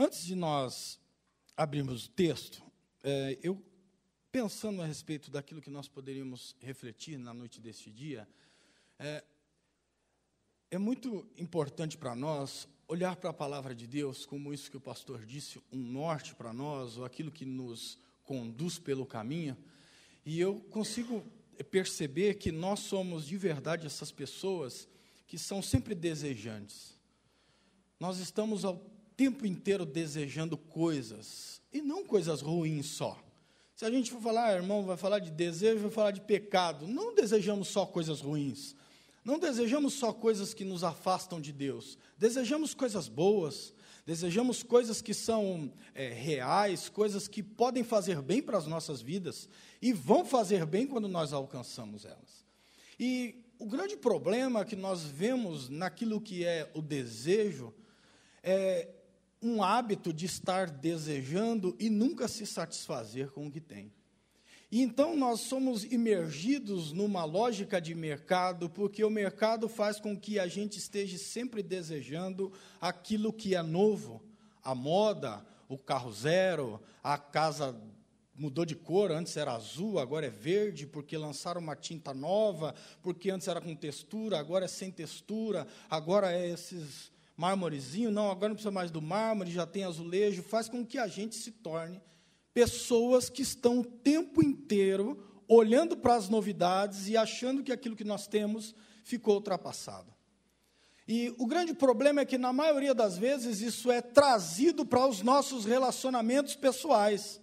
Antes de nós abrirmos o texto, eu pensando a respeito daquilo que nós poderíamos refletir na noite deste dia, é muito importante para nós olhar para a palavra de Deus, como isso que o pastor disse, um norte para nós, ou aquilo que nos conduz pelo caminho, e eu consigo perceber que nós somos de verdade essas pessoas que são sempre desejantes. Nós estamos ao tempo inteiro desejando coisas, e não coisas ruins só. Se a gente for falar, irmão, vai falar de desejo, vai falar de pecado, não desejamos só coisas ruins, não desejamos só coisas que nos afastam de Deus, desejamos coisas boas, desejamos coisas que são reais, coisas que podem fazer bem para as nossas vidas, e vão fazer bem quando nós alcançamos elas. E o grande problema que nós vemos naquilo que é o desejo, é um hábito de estar desejando e nunca se satisfazer com o que tem. E então nós somos imergidos numa lógica de mercado, porque o mercado faz com que a gente esteja sempre desejando aquilo que é novo, a moda, o carro zero, a casa mudou de cor, antes era azul, agora é verde, porque lançaram uma tinta nova, porque antes era com textura, agora é sem textura, agora é esses mármorezinho, não, agora não precisa mais do mármore, já tem azulejo, faz com que a gente se torne pessoas que estão o tempo inteiro olhando para as novidades e achando que aquilo que nós temos ficou ultrapassado. E o grande problema é que, na maioria das vezes, isso é trazido para os nossos relacionamentos pessoais.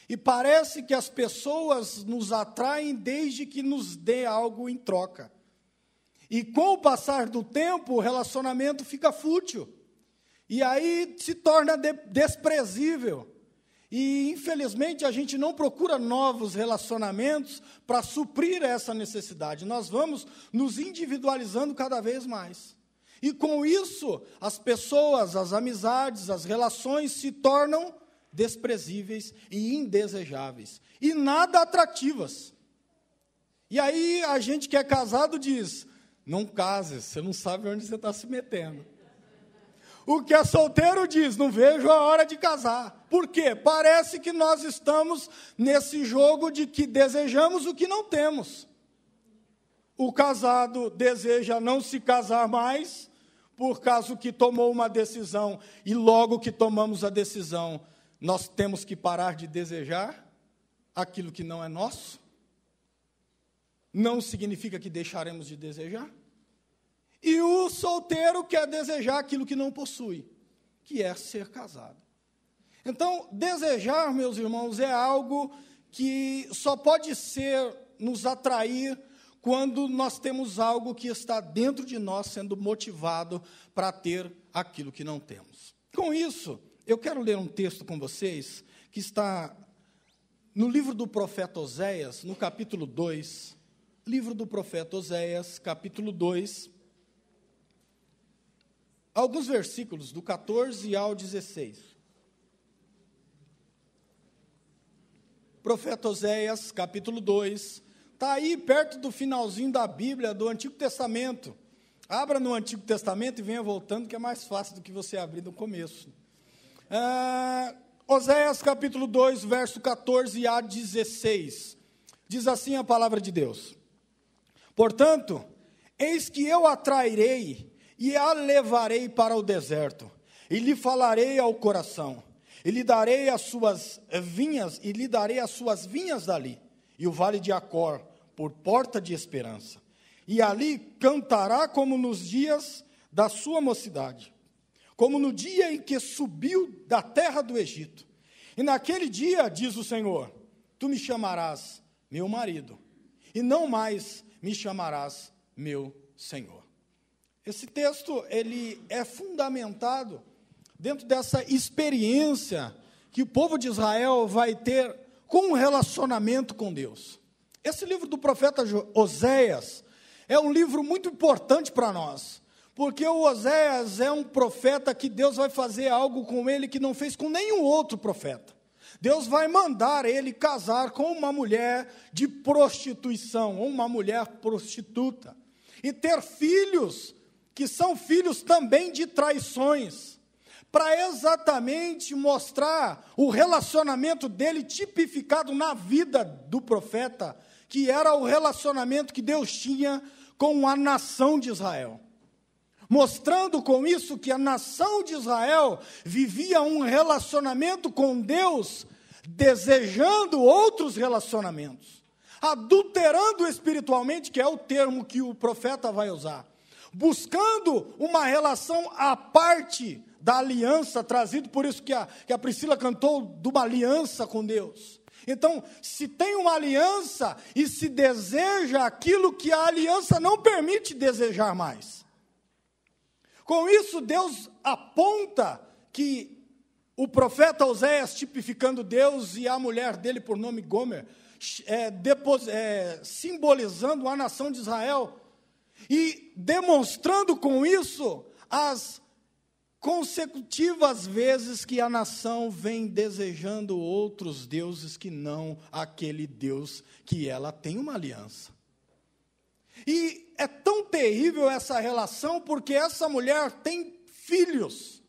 E parece que as pessoas nos atraem desde que nos dê algo em troca. E com o passar do tempo, o relacionamento fica fútil. E aí se torna desprezível. E, infelizmente, a gente não procura novos relacionamentos para suprir essa necessidade. Nós vamos nos individualizando cada vez mais. E, com isso, as pessoas, as amizades, as relações se tornam desprezíveis e indesejáveis. E nada atrativas. E aí, a gente que é casado diz: não case, você não sabe onde você está se metendo. O que é solteiro diz: não vejo a hora de casar. Por quê? Parece que nós estamos nesse jogo de que desejamos o que não temos. O casado deseja não se casar mais, por causa que tomou uma decisão, e logo que tomamos a decisão, nós temos que parar de desejar aquilo que não é nosso. Não significa que deixaremos de desejar. E o solteiro quer desejar aquilo que não possui, que é ser casado. Então, desejar, meus irmãos, é algo que só pode nos atrair quando nós temos algo que está dentro de nós sendo motivado para ter aquilo que não temos. Com isso, eu quero ler um texto com vocês que está no livro do profeta Oséias, no capítulo 2, livro do profeta Oséias, capítulo 2, alguns versículos, do 14 ao 16. Profeta Oséias, capítulo 2, está aí perto do finalzinho da Bíblia, do Antigo Testamento. Abra no Antigo Testamento e venha voltando, que é mais fácil do que você abrir no começo. Oséias, capítulo 2, verso 14 a 16. Diz assim a palavra de Deus: portanto, eis que eu atrairei e a levarei para o deserto, e lhe falarei ao coração, e lhe darei as suas vinhas, dali, e o vale de Acor, por porta de esperança. E ali cantará como nos dias da sua mocidade, como no dia em que subiu da terra do Egito. E naquele dia, diz o Senhor, tu me chamarás meu marido, e não mais me chamarás meu Senhor. Esse texto, ele é fundamentado dentro dessa experiência que o povo de Israel vai ter com um relacionamento com Deus. Esse livro do profeta Oséias é um livro muito importante para nós, porque o Oséias é um profeta que Deus vai fazer algo com ele que não fez com nenhum outro profeta. Deus vai mandar ele casar com uma mulher de prostituição, ou uma mulher prostituta, e ter filhos que são filhos também de traições, para exatamente mostrar o relacionamento dele tipificado na vida do profeta, que era o relacionamento que Deus tinha com a nação de Israel. Mostrando com isso que a nação de Israel vivia um relacionamento com Deus, desejando outros relacionamentos, adulterando espiritualmente, que é o termo que o profeta vai usar, buscando uma relação à parte da aliança, trazido por isso que a Priscila cantou, de uma aliança com Deus. Então, se tem uma aliança e se deseja aquilo que a aliança não permite desejar mais. Com isso, Deus aponta que o profeta Oséias, tipificando Deus, e a mulher dele, por nome Gomer, simbolizando a nação de Israel, e demonstrando com isso as consecutivas vezes que a nação vem desejando outros deuses que não aquele Deus que ela tem uma aliança. E é tão terrível essa relação, porque essa mulher tem filhos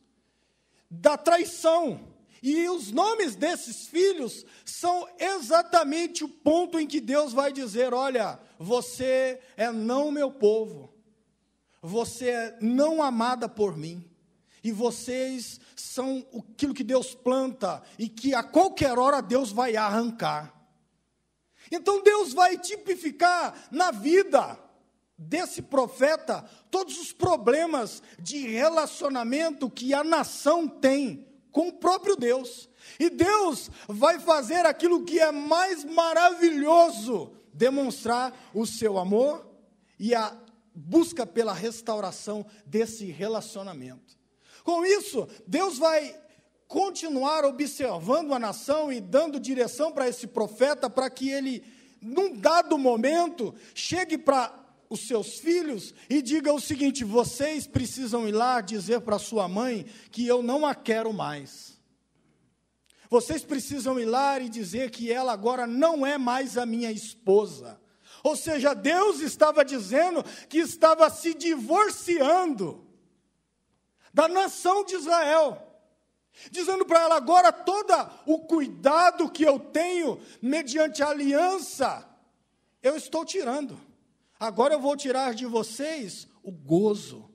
da traição, e os nomes desses filhos são exatamente o ponto em que Deus vai dizer: olha, você é não meu povo, você é não amada por mim, e vocês são aquilo que Deus planta, e que a qualquer hora Deus vai arrancar. Então Deus vai tipificar na vida desse profeta todos os problemas de relacionamento que a nação tem com o próprio Deus. E Deus vai fazer aquilo que é mais maravilhoso, demonstrar o seu amor e a busca pela restauração desse relacionamento. Com isso, Deus vai continuar observando a nação e dando direção para esse profeta, para que ele, num dado momento, chegue para os seus filhos e diga o seguinte: vocês precisam ir lá dizer para sua mãe que eu não a quero mais. Vocês precisam ir lá e dizer que ela agora não é mais a minha esposa. Ou seja, Deus estava dizendo que estava se divorciando da nação de Israel, dizendo para ela: agora todo o cuidado que eu tenho mediante a aliança, eu estou tirando. Agora eu vou tirar de vocês o gozo.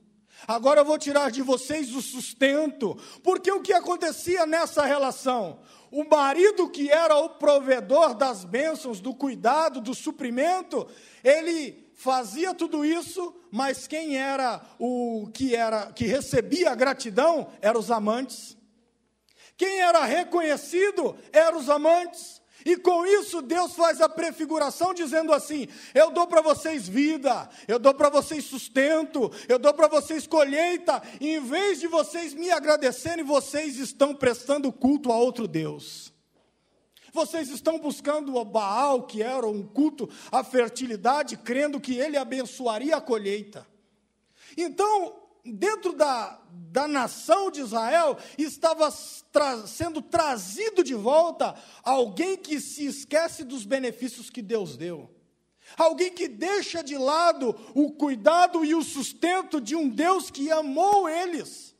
Agora eu vou tirar de vocês o sustento. Porque o que acontecia nessa relação? O marido, que era o provedor das bênçãos, do cuidado, do suprimento, ele fazia tudo isso, mas quem era o que recebia a gratidão eram os amantes. Quem era reconhecido eram os amantes. E com isso Deus faz a prefiguração dizendo assim: eu dou para vocês vida, eu dou para vocês sustento, eu dou para vocês colheita, e em vez de vocês me agradecerem, vocês estão prestando culto a outro Deus. Vocês estão buscando o Baal, que era um culto à fertilidade, crendo que ele abençoaria a colheita. Então, dentro da nação de Israel, estava sendo trazido de volta alguém que se esquece dos benefícios que Deus deu. Alguém que deixa de lado o cuidado e o sustento de um Deus que amou eles.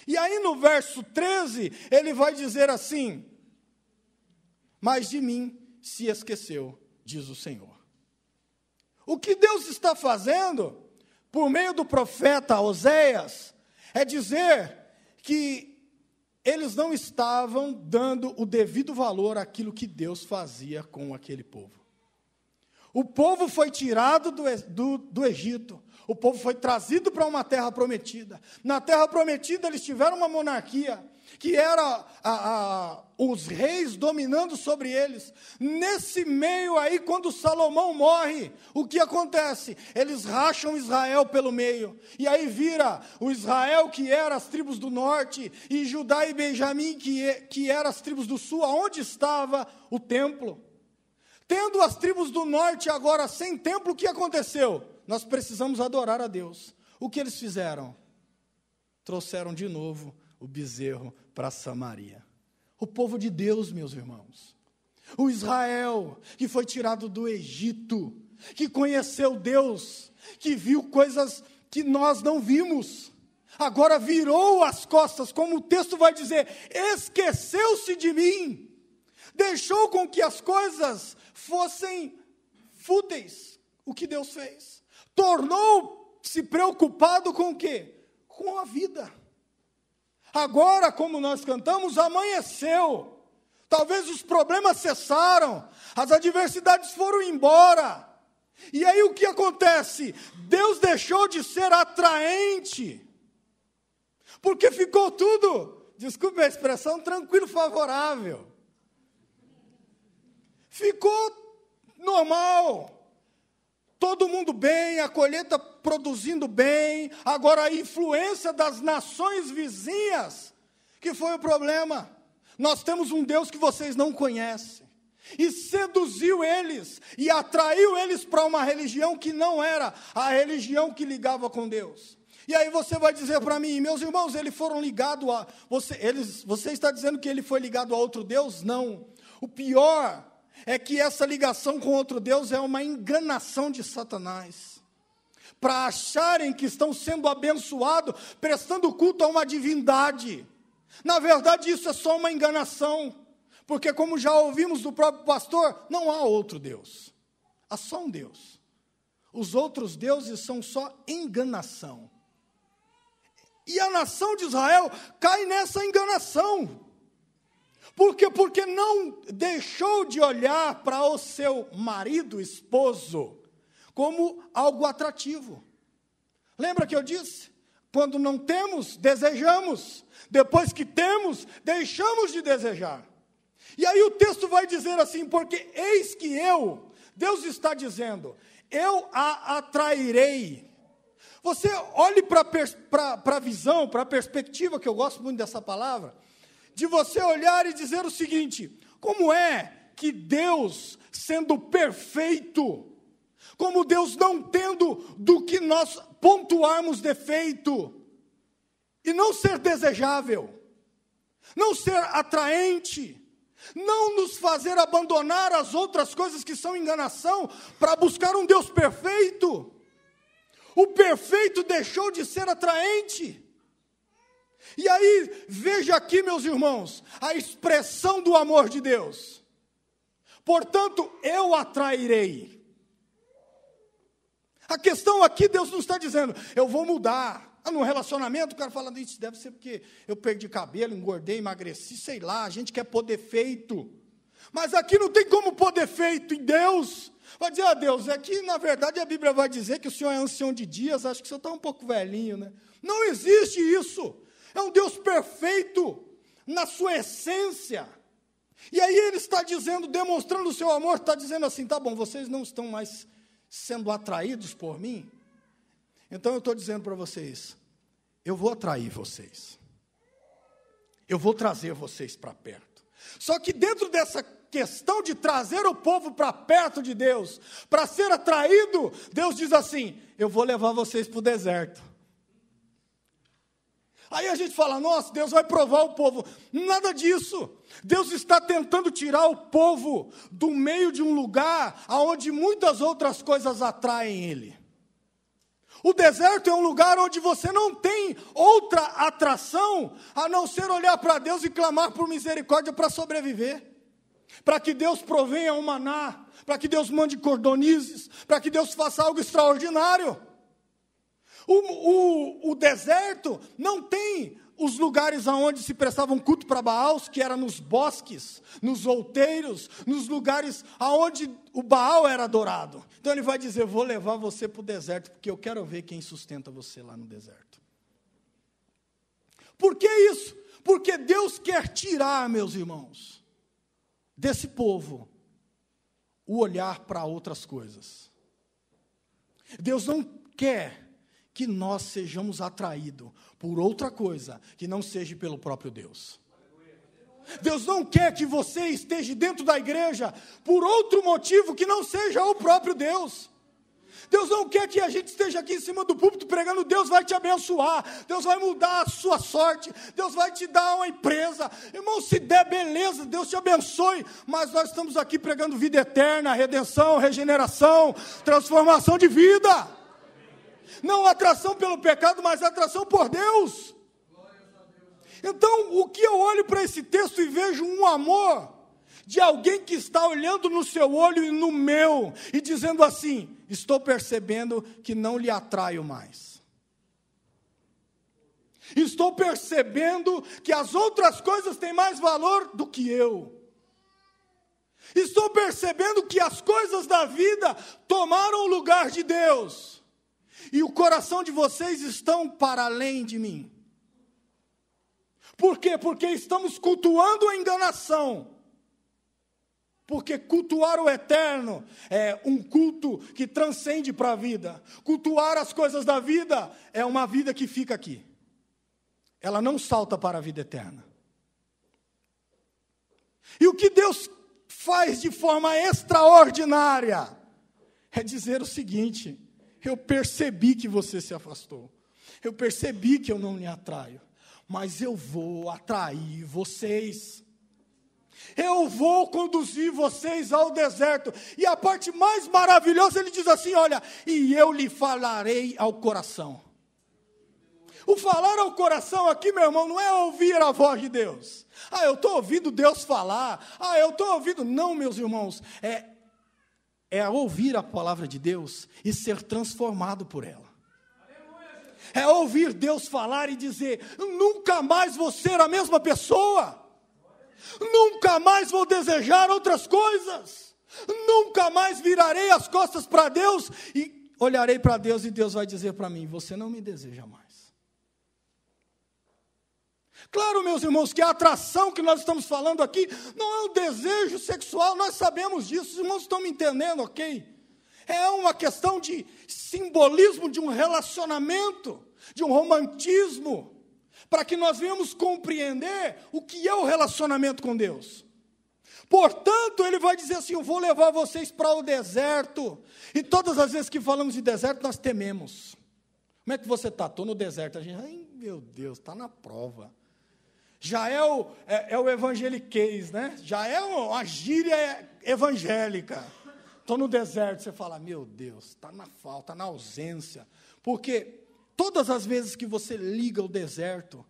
E aí no verso 13, ele vai dizer assim: mas de mim se esqueceu, diz o Senhor. O que Deus está fazendo por meio do profeta Oséias, é dizer que eles não estavam dando o devido valor àquilo que Deus fazia com aquele povo. O povo foi tirado do Egito, o povo foi trazido para uma terra prometida. Na terra prometida eles tiveram uma monarquia, que era os reis dominando sobre eles. Nesse meio aí, quando Salomão morre, o que acontece? Eles racham Israel pelo meio, e aí vira o Israel, que era as tribos do norte, e Judá e Benjamim, que eram as tribos do sul, aonde estava o templo. Tendo as tribos do norte agora sem templo, o que aconteceu? Nós precisamos adorar a Deus. O que eles fizeram? Trouxeram de novo o bezerro para Samaria. O povo de Deus, meus irmãos, o Israel que foi tirado do Egito, que conheceu Deus, que viu coisas que nós não vimos, agora virou as costas, como o texto vai dizer, esqueceu-se de mim, deixou com que as coisas fossem fúteis, o que Deus fez, tornou-se preocupado com o quê? Com a vida. Agora, como nós cantamos, amanheceu, talvez os problemas cessaram, as adversidades foram embora, e aí o que acontece? Deus deixou de ser atraente, porque ficou tudo, desculpe a expressão, tranquilo, favorável. Ficou normal. Todo mundo bem, a colheita produzindo bem. Agora a influência das nações vizinhas, que foi o problema. Nós temos um Deus que vocês não conhecem. E seduziu eles, e atraiu eles para uma religião que não era a religião que ligava com Deus. E aí você vai dizer para mim, meus irmãos, eles foram ligados a... Você está dizendo que ele foi ligado a outro Deus? Não. O pior é que essa ligação com outro Deus é uma enganação de Satanás. Para acharem que estão sendo abençoados, prestando culto a uma divindade. Na verdade, isso é só uma enganação. Porque como já ouvimos do próprio pastor, não há outro Deus. Há só um Deus. Os outros deuses são só enganação. E a nação de Israel cai nessa enganação. Por quê? Porque não deixou de olhar para o seu marido, esposo, como algo atrativo. Lembra que eu disse? Quando não temos, desejamos. Depois que temos, deixamos de desejar. E aí o texto vai dizer assim, porque eis que Deus está dizendo, eu a atrairei. Você olhe para a visão, para a perspectiva, que eu gosto muito dessa palavra, de você olhar e dizer o seguinte, como é que Deus, sendo perfeito, como Deus não tendo do que nós pontuarmos defeito, e não ser desejável, não ser atraente, não nos fazer abandonar as outras coisas que são enganação, para buscar um Deus perfeito. O perfeito deixou de ser atraente. E aí, veja aqui, meus irmãos, a expressão do amor de Deus. Portanto, eu atrairei. A questão aqui, Deus não está dizendo, eu vou mudar. No relacionamento, o cara fala, isso deve ser porque eu perdi cabelo, engordei, emagreci, sei lá, a gente quer pôr defeito. Mas aqui não tem como pôr defeito em Deus. Vai dizer, Deus, é que na verdade a Bíblia vai dizer que o Senhor é ancião de dias, acho que o Senhor está um pouco velhinho, né? Não existe isso. É um Deus perfeito na sua essência. E aí ele está dizendo, demonstrando o seu amor, está dizendo assim, tá bom, vocês não estão mais sendo atraídos por mim? Então eu estou dizendo para vocês, eu vou atrair vocês. Eu vou trazer vocês para perto. Só que dentro dessa questão de trazer o povo para perto de Deus, para ser atraído, Deus diz assim, eu vou levar vocês para o deserto. Aí a gente fala, nossa, Deus vai provar o povo. Nada disso. Deus está tentando tirar o povo do meio de um lugar onde muitas outras coisas atraem ele. O deserto é um lugar onde você não tem outra atração a não ser olhar para Deus e clamar por misericórdia para sobreviver. Para que Deus provenha um maná, para que Deus mande cordonizes, para que Deus faça algo extraordinário. O deserto não tem os lugares onde se prestavam culto para Baal, que era nos bosques, nos outeiros, nos lugares onde o Baal era adorado. Então ele vai dizer, vou levar você para o deserto, porque eu quero ver quem sustenta você lá no deserto. Por que isso? Porque Deus quer tirar, meus irmãos, desse povo, o olhar para outras coisas. Deus não quer que nós sejamos atraídos por outra coisa, que não seja pelo próprio Deus. Deus não quer que você esteja dentro da igreja por outro motivo que não seja o próprio Deus. Deus não quer que a gente esteja aqui em cima do púlpito pregando, Deus vai te abençoar, Deus vai mudar a sua sorte, Deus vai te dar uma empresa. Irmão, se der, beleza, Deus te abençoe, mas nós estamos aqui pregando vida eterna, redenção, regeneração, transformação de vida. Não atração pelo pecado, mas atração por Deus. Então, o que eu olho para esse texto e vejo um amor de alguém que está olhando no seu olho e no meu, e dizendo assim: estou percebendo que não lhe atraio mais. Estou percebendo que as outras coisas têm mais valor do que eu. Estou percebendo que as coisas da vida tomaram o lugar de Deus. E o coração de vocês estão para além de mim. Por quê? Porque estamos cultuando a enganação. Porque cultuar o eterno é um culto que transcende para a vida. Cultuar as coisas da vida é uma vida que fica aqui. Ela não salta para a vida eterna. E o que Deus faz de forma extraordinária é dizer o seguinte: eu percebi que você se afastou. Eu percebi que eu não lhe atraio. Mas eu vou atrair vocês. Eu vou conduzir vocês ao deserto. E a parte mais maravilhosa, ele diz assim: olha, e eu lhe falarei ao coração. O falar ao coração aqui, meu irmão, não é ouvir a voz de Deus. Ah, eu estou ouvindo Deus falar. Ah, eu estou ouvindo. Não, meus irmãos, é ouvir a palavra de Deus e ser transformado por ela. É ouvir Deus falar e dizer: nunca mais vou ser a mesma pessoa. Nunca mais vou desejar outras coisas. Nunca mais virarei as costas para Deus e olharei para Deus e Deus vai dizer para mim: você não me deseja mais. Claro, meus irmãos, que a atração que nós estamos falando aqui não é um desejo sexual, nós sabemos disso, os irmãos estão me entendendo, ok? É uma questão de simbolismo de um relacionamento, de um romantismo, para que nós venhamos compreender o que é o relacionamento com Deus. Portanto, ele vai dizer assim: eu vou levar vocês para o deserto. E todas as vezes que falamos de deserto, nós tememos. Como é que você está? Estou no deserto. A gente, ai meu Deus, está na prova. Já é o evangeliquez, né? Já é uma gíria evangélica. Estou no deserto. Você fala: meu Deus, está na falta, na ausência. Porque todas as vezes que você liga o deserto,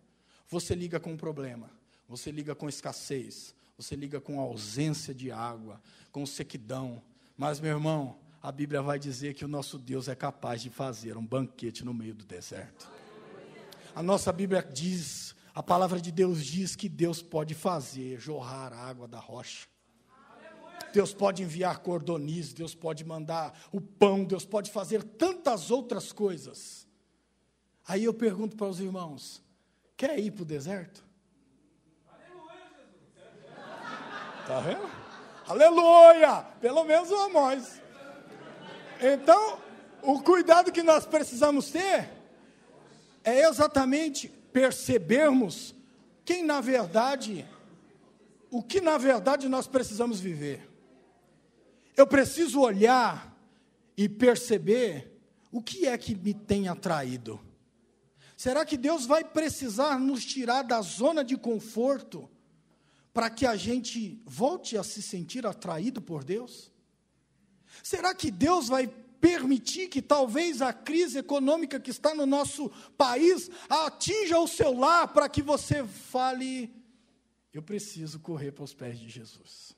você liga com um problema, você liga com escassez, você liga com ausência de água, com sequidão. Mas, meu irmão, a Bíblia vai dizer que o nosso Deus é capaz de fazer um banquete no meio do deserto. A nossa Bíblia diz, a palavra de Deus diz que Deus pode fazer jorrar a água da rocha. Deus pode enviar cordoniz, Deus pode mandar o pão, Deus pode fazer tantas outras coisas. Aí eu pergunto para os irmãos: quer ir para o deserto? Está vendo? Aleluia! Pelo menos a nós. Então, o cuidado que nós precisamos ter é exatamente percebermos o que na verdade nós precisamos viver. Eu preciso olhar e perceber o que é que me tem atraído. Será que Deus vai precisar nos tirar da zona de conforto para que a gente volte a se sentir atraído por Deus? Será que Deus vai permitir que talvez a crise econômica que está no nosso país atinja o seu lar para que você fale: eu preciso correr para os pés de Jesus?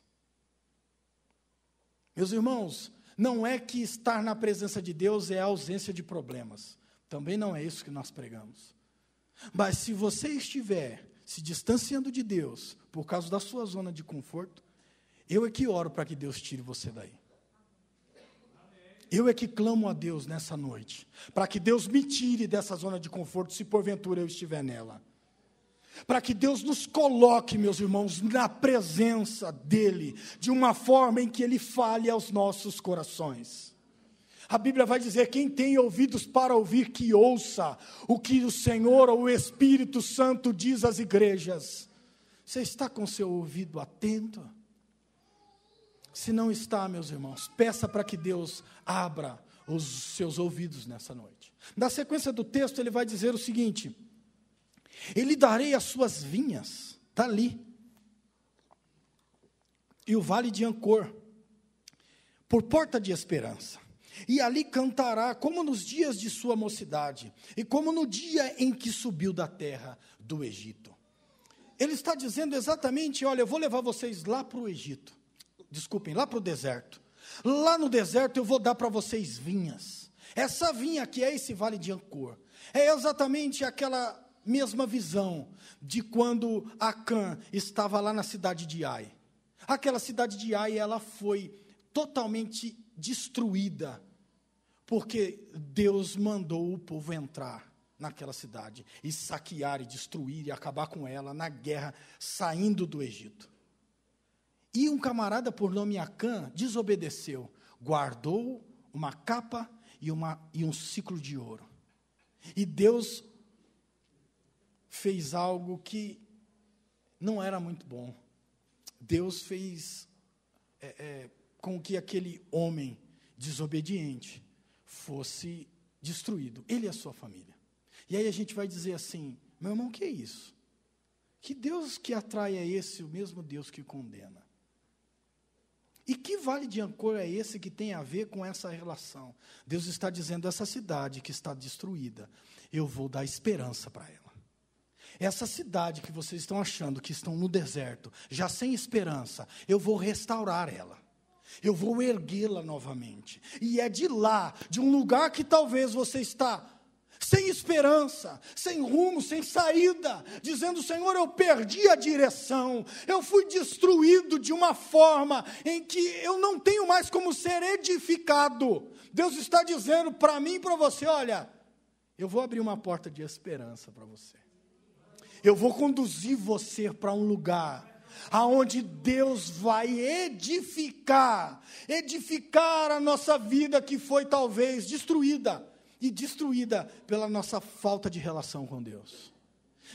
Meus irmãos, não é que estar na presença de Deus é a ausência de problemas. Também não é isso que nós pregamos. Mas se você estiver se distanciando de Deus por causa da sua zona de conforto, eu é que oro para que Deus tire você daí. Eu é que clamo a Deus nessa noite, para que Deus me tire dessa zona de conforto, se porventura eu estiver nela. Para que Deus nos coloque, meus irmãos, na presença dEle, de uma forma em que Ele fale aos nossos corações. A Bíblia vai dizer: quem tem ouvidos para ouvir, que ouça o que o Senhor ou o Espírito Santo diz às igrejas. Você está com seu ouvido atento? Se não está, meus irmãos, peça para que Deus abra os seus ouvidos nessa noite. Na sequência do texto, ele vai dizer o seguinte: ele darei as suas vinhas, está ali, e o vale de Ancor, por porta de esperança. e ali cantará como nos dias de sua mocidade, e como no dia em que subiu da terra do Egito. Ele está dizendo exatamente, olha, eu vou levar vocês lá para o Egito, lá para o deserto. Lá no deserto eu vou dar para vocês vinhas. Essa vinha que é esse vale de Ancor, é exatamente aquela mesma visão de quando Acã estava lá na cidade de Ai. Aquela cidade de Ai, ela foi totalmente destruída, porque Deus mandou o povo entrar naquela cidade, e saquear, e destruir, e acabar com ela, na guerra, saindo do Egito. E um camarada por nome Acã desobedeceu, guardou uma capa e um ciclo de ouro. E Deus fez algo que não era muito bom. Deus fez com que aquele homem desobediente fosse destruído, ele e a sua família. E aí a gente vai dizer assim, meu irmão, o que é isso? Que Deus que atrai é esse, o mesmo Deus que condena? E que vale de Ancor é esse que tem a ver com essa relação? Deus está dizendo, essa cidade que está destruída, eu vou dar esperança para ela. Essa cidade que vocês estão achando que estão no deserto, já sem esperança, eu vou restaurar ela. Eu vou erguê-la novamente. E é de lá, de um lugar que talvez você está sem esperança, sem rumo, sem saída, dizendo, Senhor, eu perdi a direção, eu fui destruído de uma forma em que eu não tenho mais como ser edificado. Deus está dizendo para mim e para você, olha, eu vou abrir uma porta de esperança para você. Eu vou conduzir você para um lugar aonde Deus vai edificar a nossa vida que foi talvez destruída pela nossa falta de relação com Deus.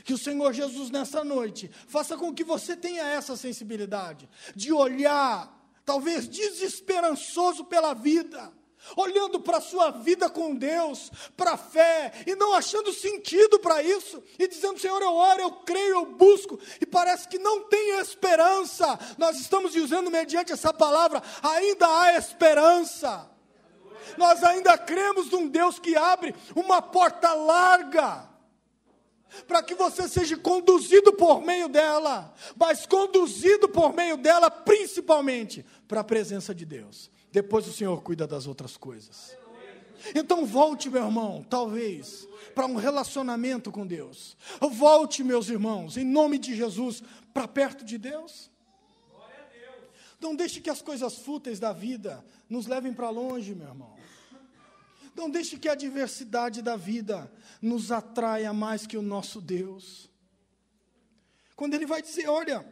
Que o Senhor Jesus nessa noite faça com que você tenha essa sensibilidade de olhar, talvez desesperançoso pela vida, olhando para a sua vida com Deus, para a fé, e não achando sentido para isso, e dizendo, Senhor, eu oro, eu creio, eu busco, e parece que não tem esperança. Nós estamos dizendo, mediante essa palavra, ainda há esperança. Nós ainda cremos num Deus que abre uma porta larga, para que você seja conduzido por meio dela, mas conduzido por meio dela, principalmente, para a presença de Deus. Depois o Senhor cuida das outras coisas. Então volte, meu irmão, talvez, para um relacionamento com Deus. Volte, meus irmãos, em nome de Jesus, para perto de Deus. Não deixe que as coisas fúteis da vida nos levem para longe, meu irmão. Não deixe que a adversidade da vida nos atraia mais que o nosso Deus. Quando Ele vai dizer, olha,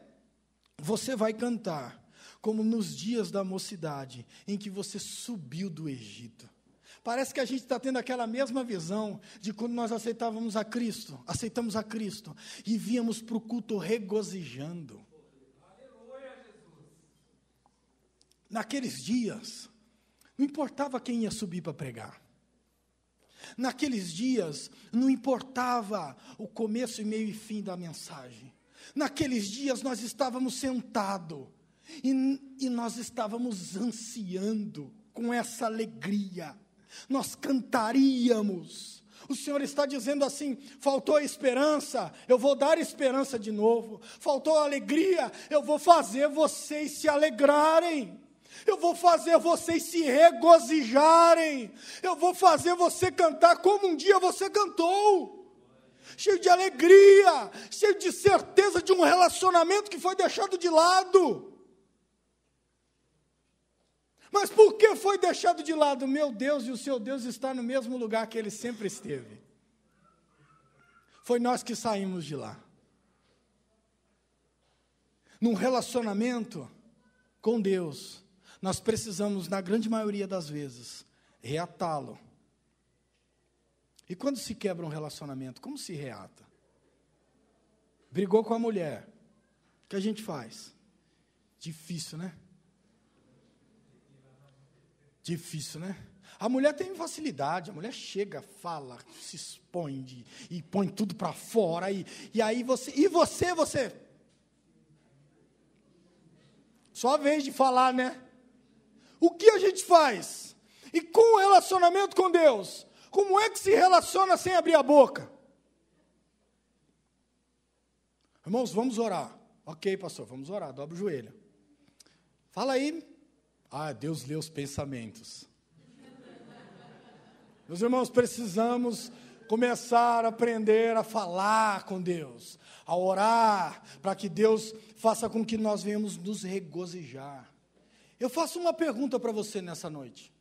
você vai cantar como nos dias da mocidade, em que você subiu do Egito. Parece que a gente está tendo aquela mesma visão de quando nós aceitamos a Cristo, e víamos para o culto regozijando. Naqueles dias, não importava quem ia subir para pregar. Naqueles dias, não importava o começo, meio e fim da mensagem. Naqueles dias, nós estávamos sentados, e nós estávamos ansiando com essa alegria. Nós cantaríamos. O Senhor está dizendo assim, faltou a esperança, eu vou dar esperança de novo. Faltou a alegria, eu vou fazer vocês se alegrarem. Eu vou fazer vocês se regozijarem. Eu vou fazer você cantar como um dia você cantou. Cheio de alegria, cheio de certeza de um relacionamento que foi deixado de lado. Mas por que foi deixado de lado? Meu Deus e o seu Deus está no mesmo lugar que Ele sempre esteve. Foi nós que saímos de lá. Num relacionamento com Deus, nós precisamos, na grande maioria das vezes, reatá-lo. E quando se quebra um relacionamento, como se reata? Brigou com a mulher, o que a gente faz? Difícil, né? Difícil, né? A mulher tem facilidade, a mulher chega, fala, se expõe e põe tudo para fora, e aí você... Só a vez de falar, né? O que a gente faz? E com o relacionamento com Deus, como é que se relaciona sem abrir a boca? Irmãos, vamos orar. Ok, pastor, vamos orar, dobra o joelho. Fala aí. Deus lê os pensamentos. Meus irmãos, precisamos começar a aprender a falar com Deus, a orar, para que Deus faça com que nós venhamos nos regozijar. Eu faço uma pergunta para você nessa noite,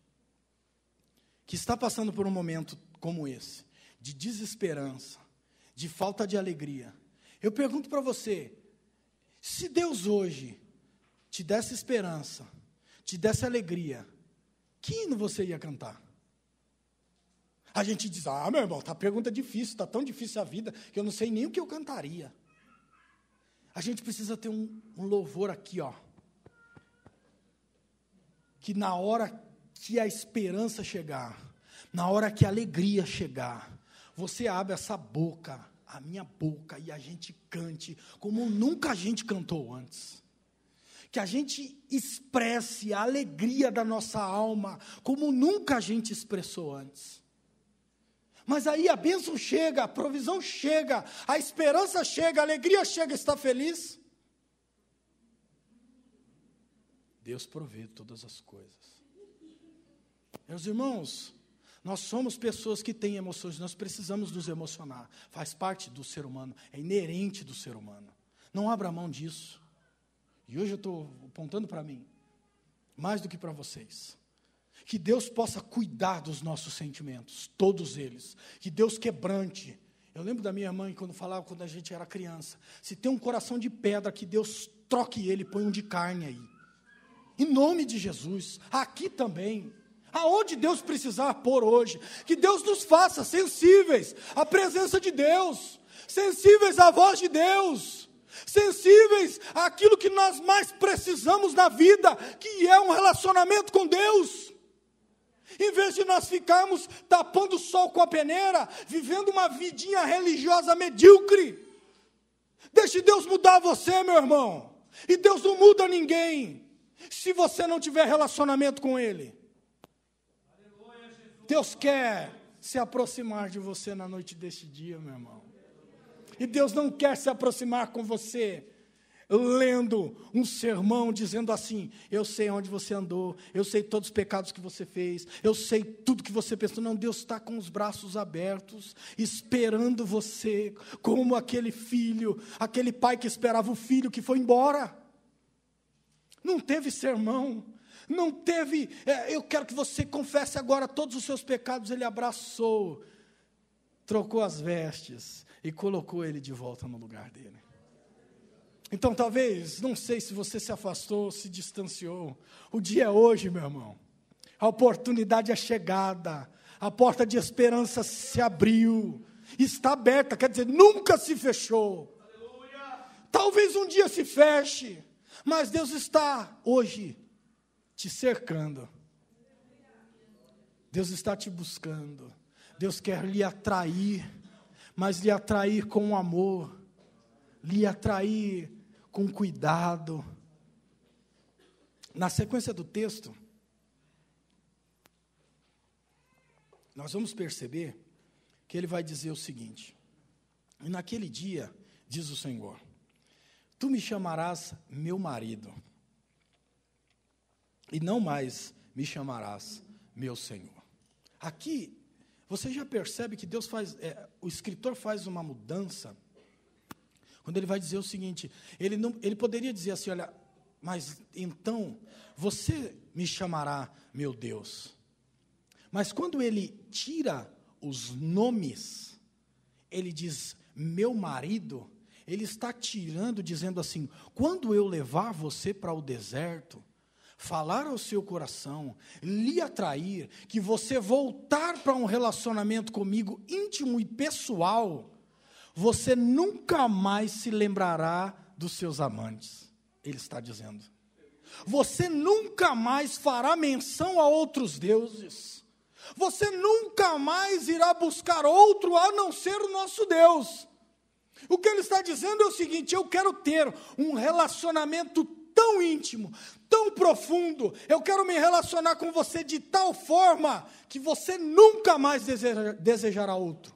que está passando por um momento como esse, de desesperança, de falta de alegria. Eu pergunto para você, se Deus hoje te desse esperança, te desse alegria, que hino você ia cantar? A gente diz, meu irmão, tá pergunta difícil, está tão difícil a vida, que eu não sei nem o que eu cantaria. A gente precisa ter um louvor aqui, que na hora que a esperança chegar, na hora que a alegria chegar, você abre essa boca, a minha boca, e a gente cante como nunca a gente cantou antes. Que a gente expresse a alegria da nossa alma, como nunca a gente expressou antes. Mas aí a bênção chega, a provisão chega, a esperança chega, a alegria chega, está feliz? Deus provê todas as coisas. Meus irmãos, nós somos pessoas que têm emoções, nós precisamos nos emocionar. Faz parte do ser humano, é inerente do ser humano. Não abra mão disso. E hoje eu estou apontando para mim, mais do que para vocês. Que Deus possa cuidar dos nossos sentimentos, todos eles. Que Deus quebrante. Eu lembro da minha mãe, quando falava, quando a gente era criança, se tem um coração de pedra, que Deus troque ele, põe um de carne aí. Em nome de Jesus, aqui também. Aonde Deus precisar pôr hoje. Que Deus nos faça sensíveis à presença de Deus. Sensíveis à voz de Deus. Sensíveis àquilo que nós mais precisamos na vida, que é um relacionamento com Deus. Em vez de nós ficarmos tapando o sol com a peneira, vivendo uma vidinha religiosa medíocre. Deixe Deus mudar você, meu irmão. E Deus não muda ninguém, se você não tiver relacionamento com Ele. Deus quer se aproximar de você na noite deste dia, meu irmão. E Deus não quer se aproximar com você lendo um sermão dizendo assim: eu sei onde você andou, eu sei todos os pecados que você fez, eu sei tudo que você pensou. Não, Deus está com os braços abertos, esperando você, como aquele filho, aquele pai que esperava o filho que foi embora. Não teve sermão, não teve, eu quero que você confesse agora todos os seus pecados. Ele abraçou, trocou as vestes e colocou ele de volta no lugar dele. Então, talvez, não sei se você se afastou, se distanciou. O dia é hoje, meu irmão. A oportunidade é chegada. A porta de esperança se abriu. Está aberta, quer dizer, nunca se fechou. Aleluia. Talvez um dia se feche, mas Deus está hoje te cercando. Deus está te buscando. Deus quer lhe atrair, mas lhe atrair com amor. Lhe atrair com cuidado. Na sequência do texto, nós vamos perceber que ele vai dizer o seguinte: e naquele dia, diz o Senhor, tu me chamarás meu marido, e não mais me chamarás meu Senhor. Aqui, você já percebe que Deus faz, o escritor faz uma mudança, quando ele vai dizer o seguinte, ele poderia dizer assim, olha, mas então você me chamará meu Deus. Mas quando ele tira os nomes, ele diz meu marido, ele está tirando, dizendo assim, quando eu levar você para o deserto, falar ao seu coração, lhe atrair, que você voltar para um relacionamento comigo íntimo e pessoal, você nunca mais se lembrará dos seus amantes, ele está dizendo. Você nunca mais fará menção a outros deuses. Você nunca mais irá buscar outro a não ser o nosso Deus. O que ele está dizendo é o seguinte: eu quero ter um relacionamento tão íntimo, tão profundo. Eu quero me relacionar com você de tal forma que você nunca mais desejará outro.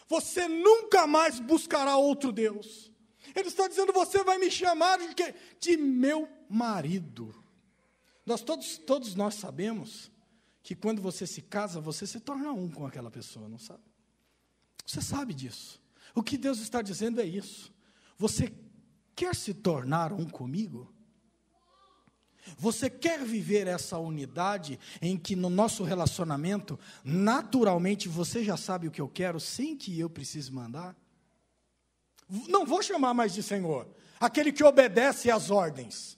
Você nunca mais buscará outro Deus. Ele está dizendo, você vai me chamar de quê? De meu marido. Todos nós sabemos que quando você se casa, você se torna um com aquela pessoa, não sabe? Você sabe disso. O que Deus está dizendo é isso. Você quer se tornar um comigo? Você quer viver essa unidade em que no nosso relacionamento, naturalmente, você já sabe o que eu quero, sem que eu precise mandar? Não vou chamar mais de Senhor, aquele que obedece às ordens.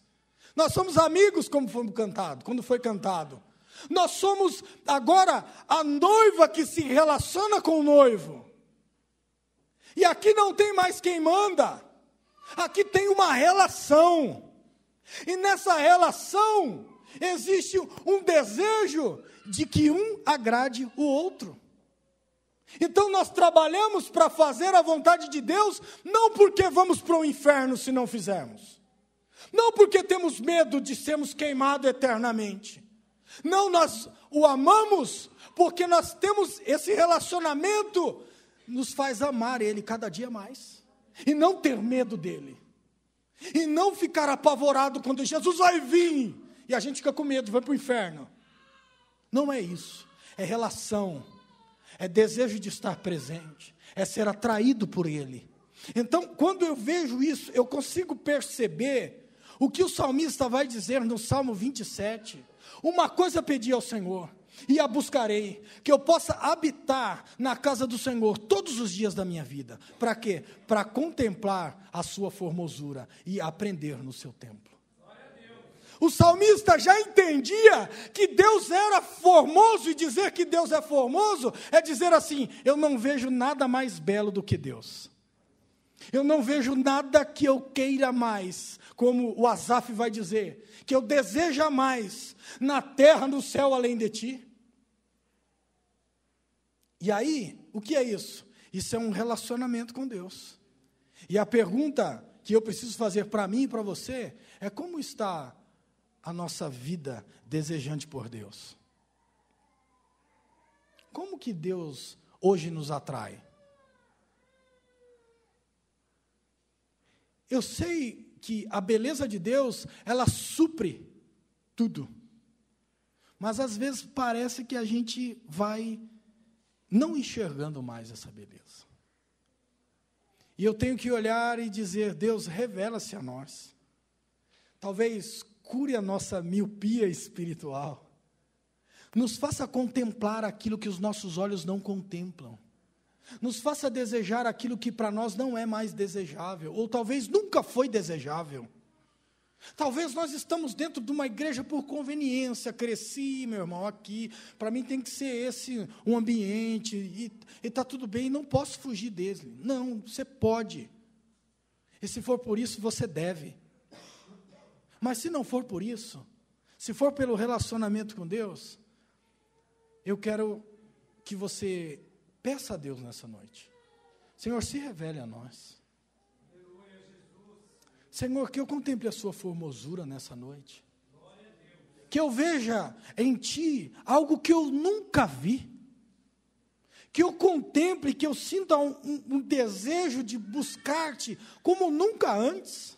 Nós somos amigos, como quando foi cantado. Nós somos agora a noiva que se relaciona com o noivo. E aqui não tem mais quem manda. Aqui tem uma relação. E nessa relação existe um desejo de que um agrade o outro. Então nós trabalhamos para fazer a vontade de Deus, não porque vamos para o inferno se não fizermos. Não porque temos medo de sermos queimados eternamente. Não, nós o amamos porque nós temos esse relacionamento, nos faz amar Ele cada dia mais. E não ter medo dEle. E não ficar apavorado quando Jesus vai vir. E a gente fica com medo, vai para o inferno. Não é isso. É relação. É desejo de estar presente. É ser atraído por Ele. Então, quando eu vejo isso, eu consigo perceber o que o salmista vai dizer no Salmo 27. Uma coisa pedi ao Senhor, e a buscarei, que eu possa habitar na casa do Senhor todos os dias da minha vida. Para quê? Para contemplar a sua formosura e aprender no seu templo. O salmista já entendia que Deus era formoso, e dizer que Deus é formoso é dizer assim, eu não vejo nada mais belo do que Deus. Eu não vejo nada que eu queira mais, como o Asaf vai dizer, que eu deseja mais na terra, no céu, além de ti. E aí, o que é isso? Isso é um relacionamento com Deus. E a pergunta que eu preciso fazer para mim e para você é: como está a nossa vida desejante por Deus? Como que Deus hoje nos atrai? Eu sei que a beleza de Deus, ela supre tudo. Mas às vezes parece que a gente vai não enxergando mais essa beleza. E eu tenho que olhar e dizer: Deus, revela-se a nós. Talvez cure a nossa miopia espiritual. Nos faça contemplar aquilo que os nossos olhos não contemplam. Nos faça desejar aquilo que para nós não é mais desejável, ou talvez nunca foi desejável. Talvez nós estamos dentro de uma igreja por conveniência. Cresci, meu irmão, aqui, para mim tem que ser esse um ambiente, e está tudo bem, não posso fugir dele. Não, você pode. E se for por isso, você deve. Mas se não for por isso, se for pelo relacionamento com Deus, eu quero que você peça a Deus nessa noite: Senhor, se revele a nós. Senhor, que eu contemple a sua formosura nessa noite. Que eu veja em Ti algo que eu nunca vi. Que eu contemple, que eu sinta um desejo de buscar-Te como nunca antes.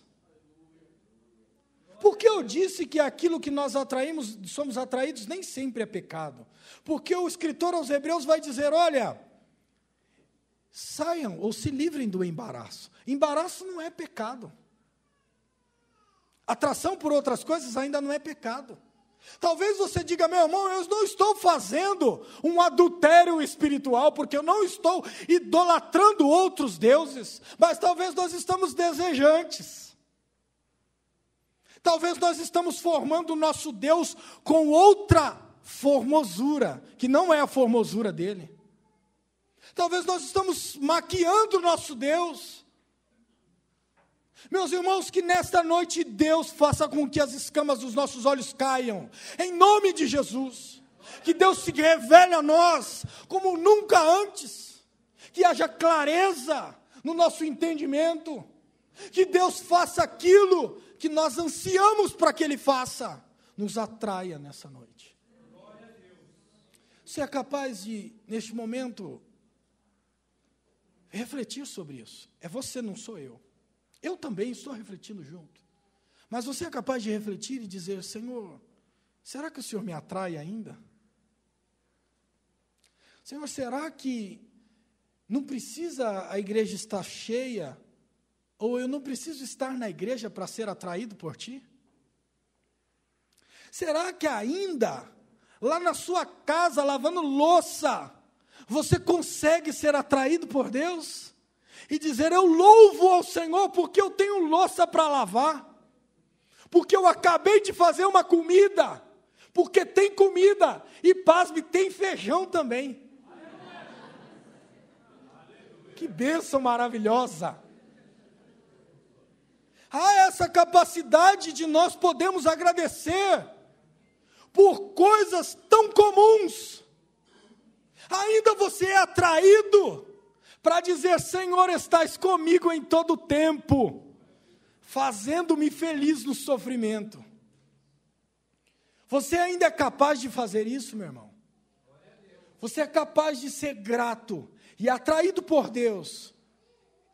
Porque eu disse que aquilo que nós atraímos, somos atraídos, nem sempre é pecado. Porque o escritor aos Hebreus vai dizer: olha, saiam ou se livrem do embaraço. Embaraço não é pecado. Atração por outras coisas ainda não é pecado. Talvez você diga: meu irmão, eu não estou fazendo um adultério espiritual, porque eu não estou idolatrando outros deuses, mas talvez nós estamos desejantes. Talvez nós estamos formando o nosso Deus com outra formosura, que não é a formosura dele. Talvez nós estamos maquiando o nosso Deus. Meus irmãos, que nesta noite Deus faça com que as escamas dos nossos olhos caiam, em nome de Jesus. Que Deus se revele a nós como nunca antes. Que haja clareza no nosso entendimento. Que Deus faça aquilo que nós ansiamos para que Ele faça, nos atraia nessa noite. Você é capaz de, neste momento, refletir sobre isso. É você, não sou eu. Eu também estou refletindo junto. Mas você é capaz de refletir e dizer: Senhor, será que o Senhor me atrai ainda? Senhor, será que não precisa a igreja estar cheia, ou eu não preciso estar na igreja para ser atraído por Ti? Será que ainda, lá na sua casa, lavando louça, você consegue ser atraído por Deus? E dizer: eu louvo ao Senhor porque eu tenho louça para lavar, porque eu acabei de fazer uma comida, porque tem comida, e pasme, tem feijão também. Que bênção maravilhosa! Há essa capacidade de nós podermos agradecer por coisas tão comuns. Ainda você é atraído para dizer: Senhor, estás comigo em todo o tempo, fazendo-me feliz no sofrimento. Você ainda é capaz de fazer isso, meu irmão? Você é capaz de ser grato e atraído por Deus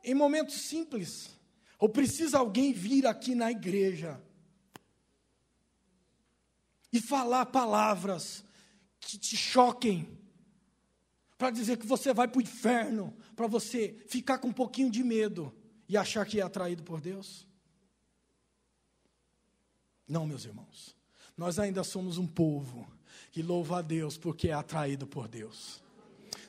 em momentos simples? Ou precisa alguém vir aqui na igreja e falar palavras que te choquem, para dizer que você vai para o inferno, para você ficar com um pouquinho de medo e achar que é atraído por Deus? Não, meus irmãos, nós ainda somos um povo que louva a Deus porque é atraído por Deus.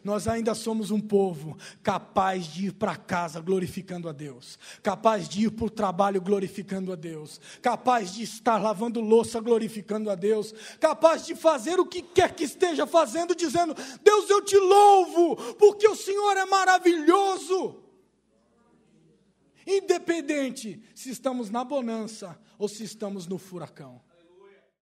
Nós ainda somos um povo capaz de ir para casa glorificando a Deus, capaz de ir para o trabalho glorificando a Deus, capaz de estar lavando louça glorificando a Deus, capaz de fazer o que quer que esteja fazendo, dizendo: Deus, eu te louvo, porque o Senhor é maravilhoso. Independente se estamos na bonança ou se estamos no furacão.